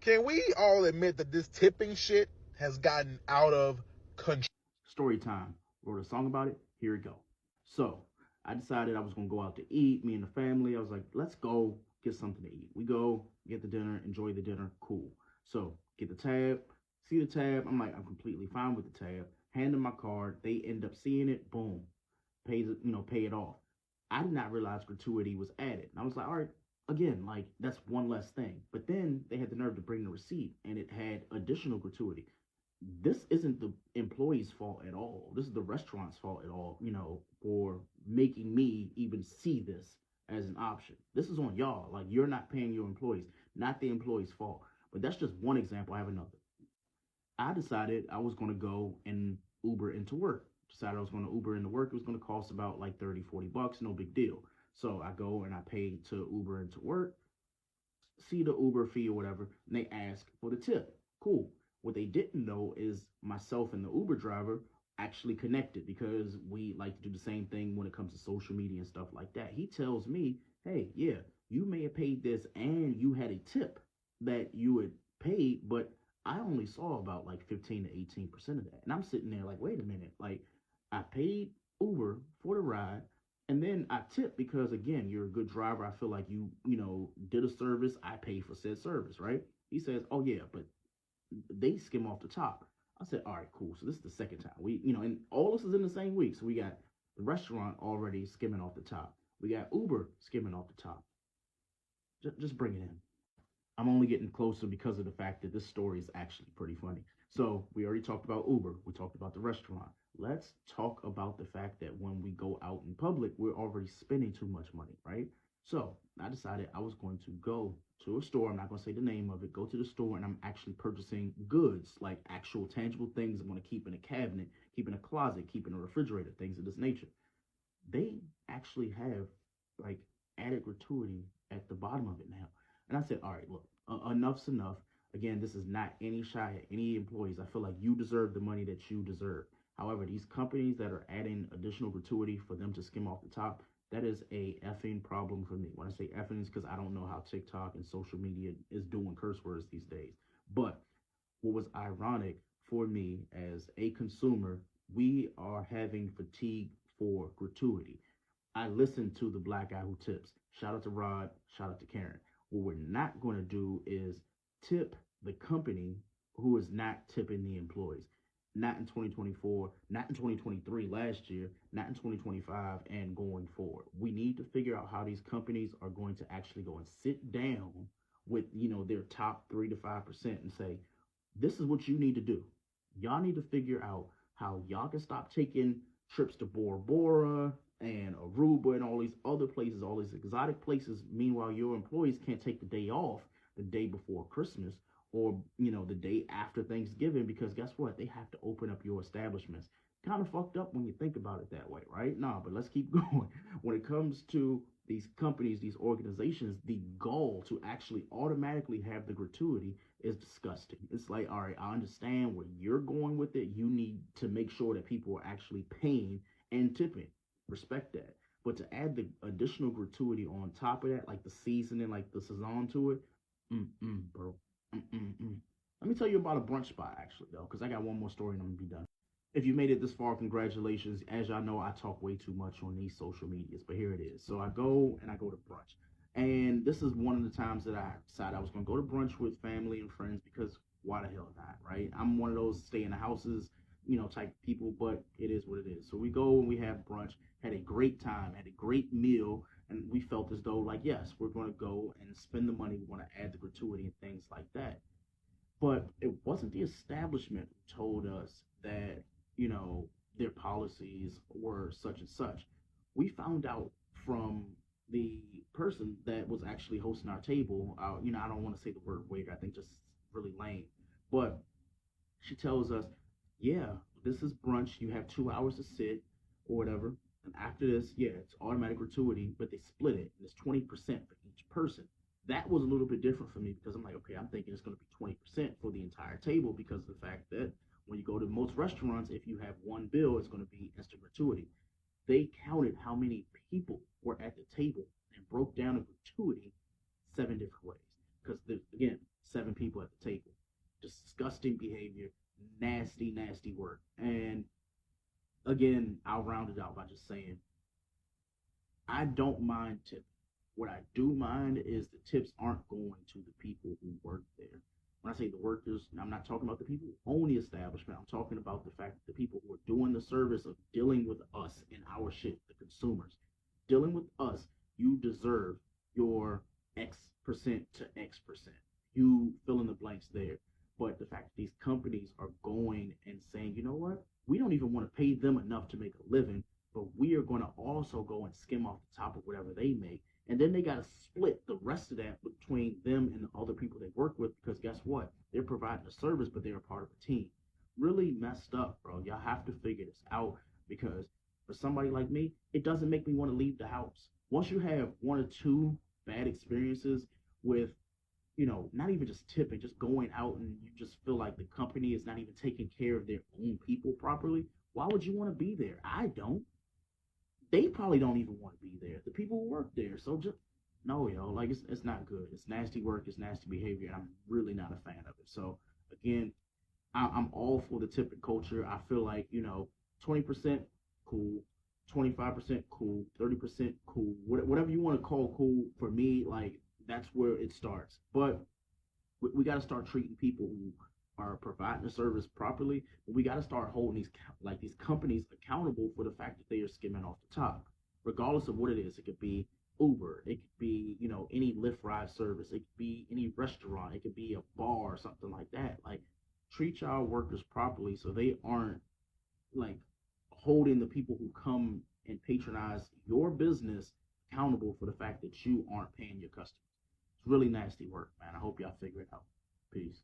Can we all admit that this tipping shit has gotten out of control? Story time. Wrote a song about it. Here we go. So I decided I was gonna go out to eat. Me and the family. I was like, let's go get something to eat. We go get the dinner, enjoy the dinner. Cool. So get the tab. See the tab. I'm like, I'm completely fine with the tab. Hand them my card. They end up seeing it. Boom. Pay it off. I did not realize gratuity was added. And I was like, all right, again, like that's one less thing. But then they had the nerve to bring the receipt and it had additional gratuity. This isn't the employee's fault at all. This is the restaurant's fault at all, for making me even see this as an option. This is on y'all. Like you're not paying your employees, not the employee's fault. But that's just one example. I have another. I decided I was going to go and Uber into work. Decided I was going to Uber into work. It was going to cost about like 30, $40, no big deal. So I go and I pay to Uber into work, see the Uber fee or whatever, and they ask for the tip. Cool. What they didn't know is myself and the Uber driver actually connected because we like to do the same thing when it comes to social media and stuff like that. He tells me, hey, yeah, you may have paid this and you had a tip that you had paid, but I only saw about like 15 to 18% of that. And I'm sitting there like, wait a minute, like I paid Uber for the ride. And then I tip because again, you're a good driver. I feel like you did a service. I pay for said service, right? He says, oh yeah, but they skim off the top. I said, all right, cool. So this is the second time and all this is in the same week. So we got the restaurant already skimming off the top. We got Uber skimming off the top. Just bring it in. I'm only getting closer because of the fact that this story is actually pretty funny. So we already talked about Uber. We talked about the restaurant. Let's talk about the fact that when we go out in public, we're already spending too much money, right? So I decided I was going to go to a store. I'm not going to say the name of it. Go to the store and I'm actually purchasing goods, like actual tangible things I'm going to keep in a cabinet, keep in a closet, keep in a refrigerator, things of this nature. They actually have like added gratuity at the bottom of it now. And I said, all right, look, enough's enough. Again, this is not any shot at any employees. I feel like you deserve the money that you deserve. However, these companies that are adding additional gratuity for them to skim off the top, that is a effing problem for me. When I say effing, it's because I don't know how TikTok and social media is doing curse words these days. But what was ironic for me as a consumer, we are having fatigue for gratuity. I listen to the black guy who tips. Shout out to Rod, shout out to Karen. What we're not going to do is tip the company who is not tipping the employees. Not in 2024, not in 2023 last year, not in 2025 and going forward. We need to figure out how these companies are going to actually go and sit down with, their top 3 to 5% and say, this is what you need to do. Y'all need to figure out how y'all can stop taking trips to Bora Bora and Aruba and all these other places, all these exotic places. Meanwhile, your employees can't take the day off the day before Christmas or the day after Thanksgiving because guess what? They have to open up your establishments. Kind of fucked up when you think about it that way, right? Nah, but let's keep going. When it comes to these companies, these organizations, the goal to actually automatically have the gratuity is disgusting. It's like, all right, I understand where you're going with it. You need to make sure that people are actually paying and tipping. Respect that. But to add the additional gratuity on top of that, like the seasoning, like the saison to it, bro. Let me tell you about a brunch spot, actually, though, because I got one more story and I'm going to be done. If you made it this far, congratulations. As y'all know, I talk way too much on these social medias, but here it is. So I go to brunch. And this is one of the times that I decided I was going to go to brunch with family and friends because why the hell not, right? I'm one of those stay in the houses, type people, but it is what it is. So we go and we have brunch, had a great time, had a great meal, and we felt as though, like, yes, we're going to go and spend the money. We want to add the gratuity and things like that. But it wasn't the establishment who told us that, their policies were such and such. We found out from the person that was actually hosting our table. I don't want to say the word waiter. I think just really lame. But she tells us, yeah, this is brunch. You have 2 hours to sit or whatever. And after this, yeah, it's automatic gratuity, but they split it. And it's 20% for each person. That was a little bit different for me because I'm like, okay, I'm thinking it's going to be 20% for the entire table because of the fact that when you go to most restaurants, if you have one bill, it's going to be instant gratuity. They counted how many people were at the table and broke down a gratuity 7 different ways. because there's, again, 7 people at the table. Disgusting behavior, nasty, nasty work. And again, I'll round it out by just saying I don't mind tipping. What I do mind is the tips aren't going to the people who work there. When I say the workers, I'm not talking about the people who own the establishment. I'm talking about the fact that the people who are doing the service of dealing with us and our shit, the consumers, dealing with us, you deserve your X percent to X percent. You fill in the blanks there. But the fact that these companies are going and saying, you know what, we don't even want to pay them enough to make a living, but we are going to also go and skim off the top of whatever they make. And then they got to split the rest of that between them and the other people they work with because guess what? They're providing a service, but they're a part of a team. Really messed up, bro. Y'all have to figure this out because for somebody like me, it doesn't make me want to leave the house. Once you have 1 or 2 bad experiences with, not even just tipping, just going out and you just feel like the company is not even taking care of their own people properly, why would you want to be there? I don't. They probably don't even want to be there. The people who work there. So just no, like it's not good. It's nasty work. It's nasty behavior, and I'm really not a fan of it. So again, I'm all for the tipping culture. I feel like 20% cool, 25% cool, 30% cool, whatever you want to call cool. For me, like that's where it starts. But we got to start treating people who are providing the service properly. But we got to start holding these companies accountable for the fact that they are skimming off the top, regardless of what it is. It could be Uber, it could be any Lyft ride service, it could be any restaurant, it could be a bar or something like that. Like treat y'all workers properly so they aren't like holding the people who come and patronize your business accountable for the fact that you aren't paying your customers. It's really nasty work, man. I hope y'all figure it out. Peace.